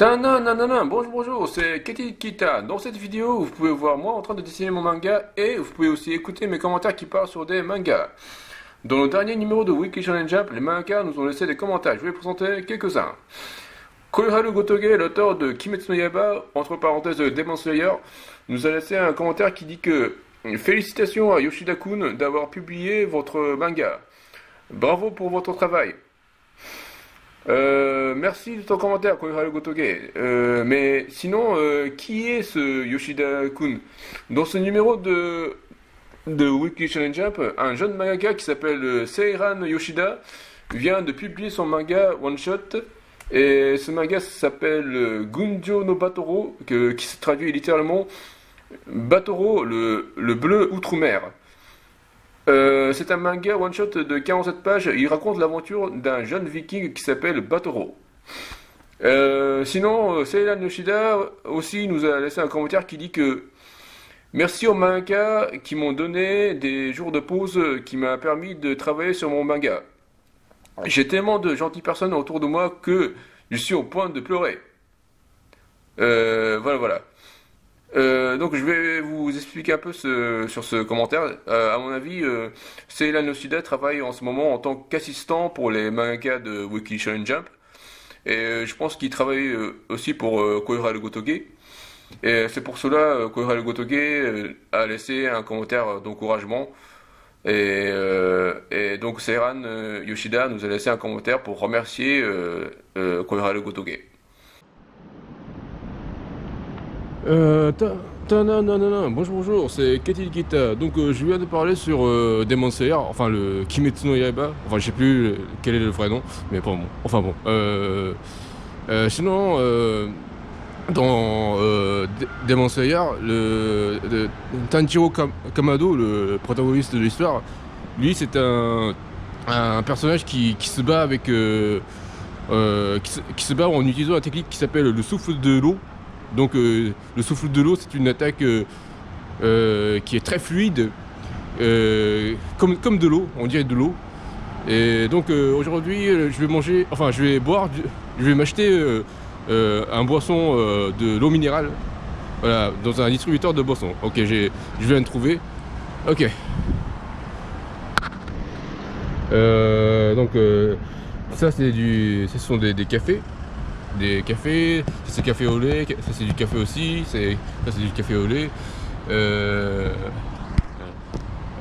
Tananana, bonjour, c'est Keti Kita. Dans cette vidéo, vous pouvez voir moi en train de dessiner mon manga et vous pouvez aussi écouter mes commentaires qui parlent sur des mangas. Dans le dernier numéro de Weekly Shonen Jump, les mangas nous ont laissé des commentaires. Je vais présenter quelques-uns. Koiharu Gotoge, l'auteur de Kimetsu no Yaiba, entre parenthèses Demon Slayer, nous a laissé un commentaire qui dit que félicitations à Yoshida-kun d'avoir publié votre manga. Bravo pour votre travail. Merci de ton commentaire, Koiharu Gotoge. Mais sinon, qui est ce Yoshida-kun? Dans ce numéro de Weekly Shonen Jump, un jeune mangaka qui s'appelle Seiran Yoshida vient de publier son manga One Shot. Et ce manga s'appelle Gunjo no Batoro, qui se traduit littéralement Batoro, le bleu outre-mer. C'est un manga one-shot de 47 pages. Il raconte l'aventure d'un jeune viking qui s'appelle Batoro. Sinon, Seiran Yoshida aussi nous a laissé un commentaire qui dit que merci aux mangakas qui m'ont donné des jours de pause qui m'a permis de travailler sur mon manga. J'ai tellement de gentilles personnes autour de moi que je suis au point de pleurer. Voilà. Donc je vais vous expliquer un peu sur ce commentaire. À mon avis, Seiran Yoshida travaille en ce moment en tant qu'assistant pour les mangakas de Weekly Shonen Jump. Et je pense qu'il travaille aussi pour Koiharu Gotoge. Et c'est pour cela Koiharu Gotoge a laissé un commentaire d'encouragement. Et donc Seiran Yoshida nous a laissé un commentaire pour remercier Koiharu Gotoge. Non, bonjour, c'est Keti Kita. Donc je viens de parler sur Demon Slayer, enfin le Kimetsu no Yaiba, enfin je sais plus quel est le vrai nom, mais bon, sinon, dans Demon Slayer, Tanjiro Kamado, le protagoniste de l'histoire, lui c'est un personnage qui se bat avec, qui se bat en utilisant la technique qui s'appelle le souffle de l'eau. Donc le souffle de l'eau, c'est une attaque qui est très fluide, comme de l'eau, on dirait de l'eau. Et donc aujourd'hui, je vais m'acheter un boisson de l'eau minérale, voilà, dans un distributeur de boissons. Ok, je viens de trouver. Ok. Donc ça ce sont des cafés. Des cafés, ça c'est café au lait, ça c'est du café aussi, ça c'est du café au lait.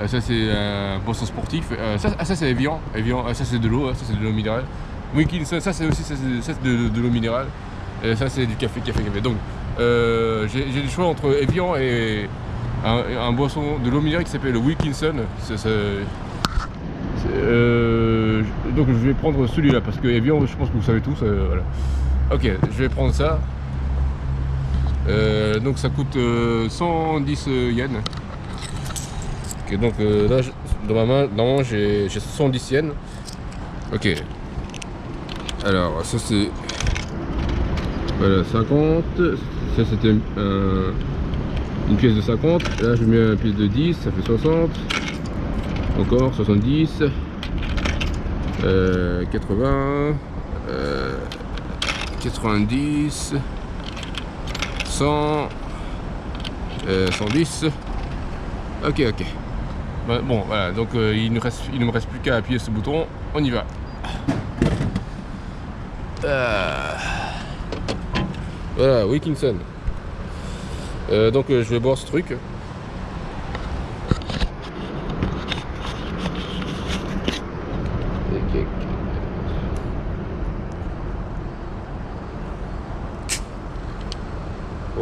Ça c'est un boisson sportif. Ça c'est Evian, ça c'est de l'eau, ça c'est de l'eau minérale. Winkin, ça c'est aussi de l'eau minérale. Ça c'est du café. Donc j'ai le choix entre Evian et un boisson de l'eau minérale qui s'appelle le Wilkinson. Donc je vais prendre celui-là parce que Evian, je pense que vous savez tous. Voilà. Ok, je vais prendre ça. Donc ça coûte 110 yens. Ok, donc là, dans ma main, normalement j'ai 110 yens. Ok. Alors, ça c'est... Voilà, 50. Ça c'était une pièce de 50. Là je mets une pièce de 10, ça fait 60. Encore 70. 80. 90, 100, 110. Ok. Bon, voilà, donc il ne me reste plus qu'à appuyer ce bouton. On y va. Voilà, Wilkinson. Donc je vais boire ce truc.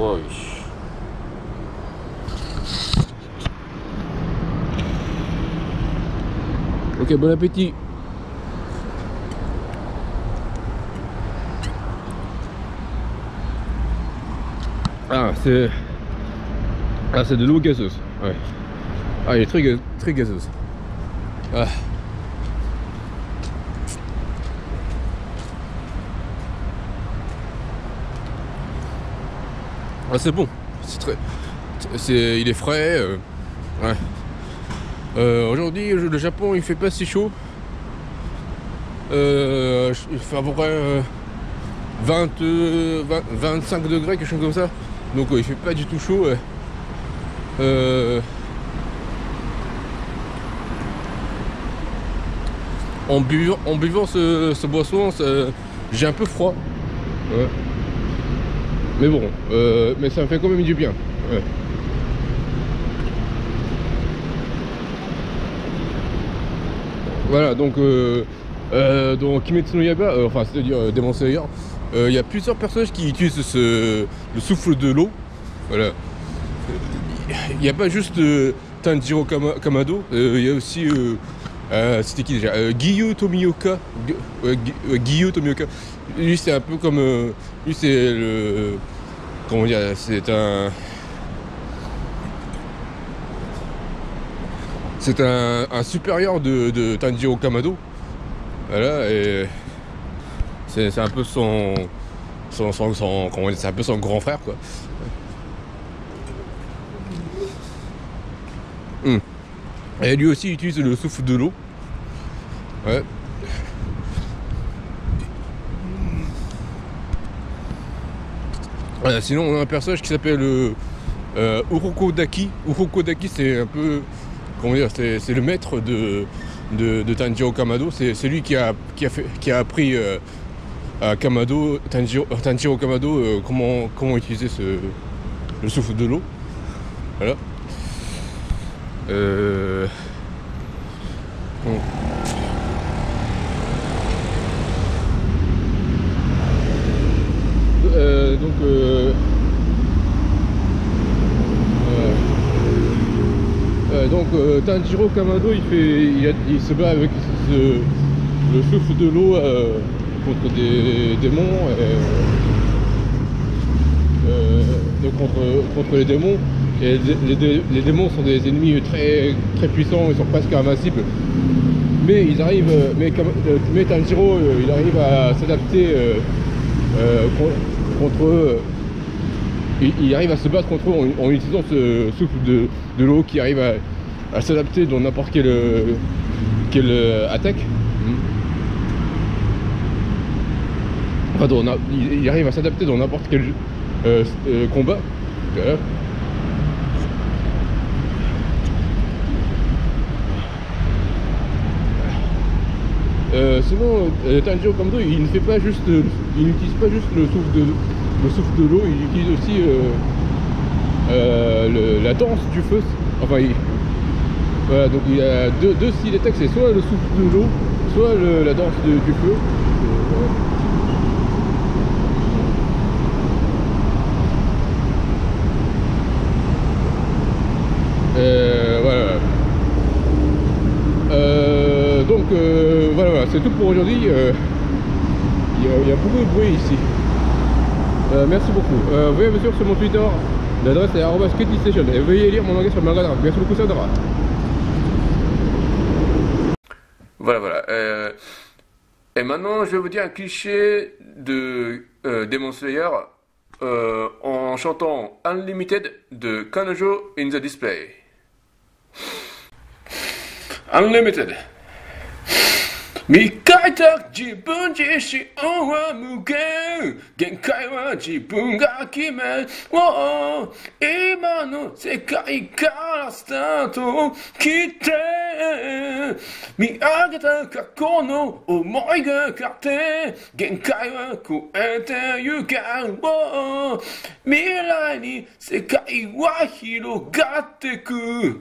Oh oui. Ok, bon appétit. C'est de l'eau gazeuse. Ouais. Il est très gazeuse. C'est bon, il est frais. Aujourd'hui, le Japon, il fait pas si chaud. Il fait à peu près 25 degrés, quelque chose comme ça. Donc il fait pas du tout chaud. En buvant ce boisson, j'ai un peu froid. Ouais. Mais bon, mais ça me fait quand même du bien. Ouais. Voilà, donc dans Kimetsu no Yaiba, enfin c'est-à-dire Demon Slayer, il y a plusieurs personnages qui utilisent le souffle de l'eau. Voilà. Il n'y a pas juste Tanjiro Kamado, il y a aussi c'était qui déjà, Giyu Tomioka. Giyu Tomioka. Lui c'est un peu comme lui c'est le, comment dire, c'est un supérieur de Tanjiro Kamado. Voilà, et c'est un peu comment dire, c'est un peu son grand frère, quoi. Et lui aussi il utilise le souffle de l'eau. Ouais. Sinon on a un personnage qui s'appelle Urokodaki. Urokodaki c'est un peu, comment dire, c'est le maître de Tanjiro Kamado. C'est lui qui a appris à Tanjiro Kamado comment utiliser le souffle de l'eau. Voilà. Bon. Tanjiro Kamado il se bat avec le souffle de l'eau contre des démons, donc contre les démons. Et les démons sont des ennemis très, très puissants, ils sont presque invincibles. Mais ils arrivent, mais Tanjiro il arrive à s'adapter contre eux. Il arrive à se battre contre eux en utilisant ce souffle de l'eau qui arrive à s'adapter dans n'importe quelle attaque. Enfin, il arrive à s'adapter dans n'importe quel combat. Voilà. Sinon, Tanjiro Kamado, il n'utilise pas juste le souffle de l'eau, il utilise aussi la danse du feu. Enfin, voilà, donc il y a deux styles d'attaque, c'est soit le souffle de l'eau, soit la danse du feu. Voilà. Donc voilà, c'est tout pour aujourd'hui. Il y a beaucoup de bruit ici. Merci beaucoup. Veuillez me suivre sur mon Twitter. L'adresse est @KittyStation. Et veuillez lire mon langage sur Manga. Merci beaucoup, Sandra. Voilà. Et maintenant, je vais vous dire un cliché de Demon Slayer en chantant Unlimited de Kanojo in the Display. Unlimited. 見かいた自分自身は無限限界は自分が決め今の世界からスタート切って見上げた過去の思いが勝って限界は超えてゆけ未来に世界は広がってく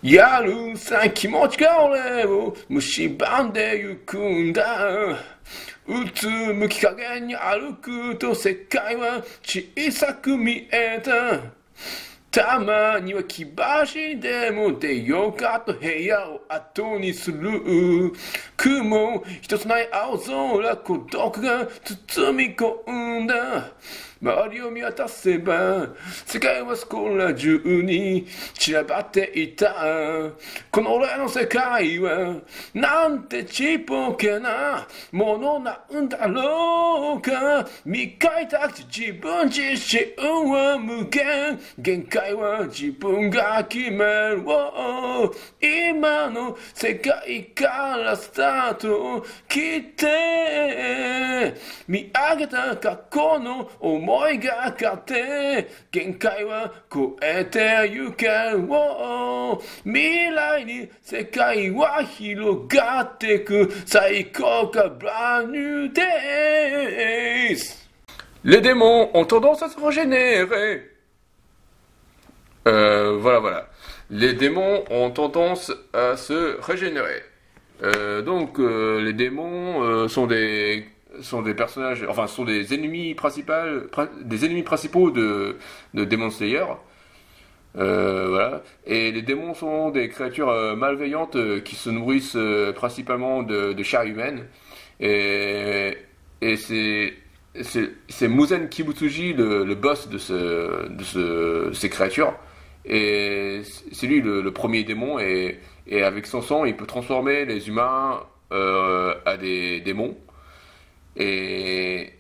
やるさ気持ちが俺を蝕んでゆくんだうつむき加減に歩くと世界は小さく見えたたまには気橋でも出ようかと部屋を後にする雲一つない青空孤独が包み込んだ周りを見渡せば世界はそこら中に散らばっていたこの俺の世界はなんてちっぽけなものなんだろうか見かいた自分自身は無限限界界は自分が決める今の世界からスタート切って見上げた過去の思いが勝って限界は超えてゆける未来に世界は広がってく最高かbrand new days. Les démons ont tendance à se régénérer. Voilà. Les démons ont tendance à se régénérer. Les démons sont des personnages, enfin, sont des ennemis principaux de Demon Slayer. Voilà. Et les démons sont des créatures malveillantes qui se nourrissent principalement de chair humaine. Et c'est Muzen Kibutsuji, le boss de ces créatures. Et c'est lui le premier démon. Et avec son sang, il peut transformer les humains à des démons. Et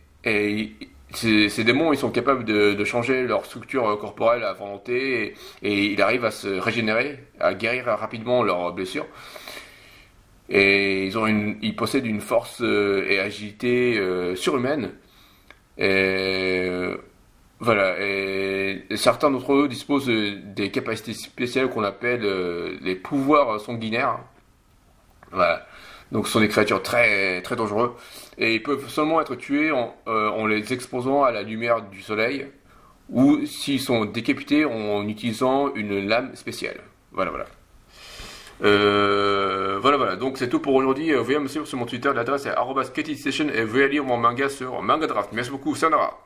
ces démons, ils sont capables de changer leur structure corporelle à volonté. Et il arrive à se régénérer, à guérir rapidement leurs blessures. Et ils possèdent une force et agilité surhumaine. Et voilà. Et certains d'entre eux disposent des capacités spéciales qu'on appelle les pouvoirs sanguinaires. Voilà. Donc ce sont des créatures très très dangereuses. Et ils peuvent seulement être tués en les exposant à la lumière du soleil. Ou s'ils sont décapités en utilisant une lame spéciale. Voilà. Voilà. Donc c'est tout pour aujourd'hui. Veuillez me suivre sur mon Twitter. L'adresse est @KTStation et veuillez lire mon manga sur Manga Draft. Merci beaucoup. Sayonara.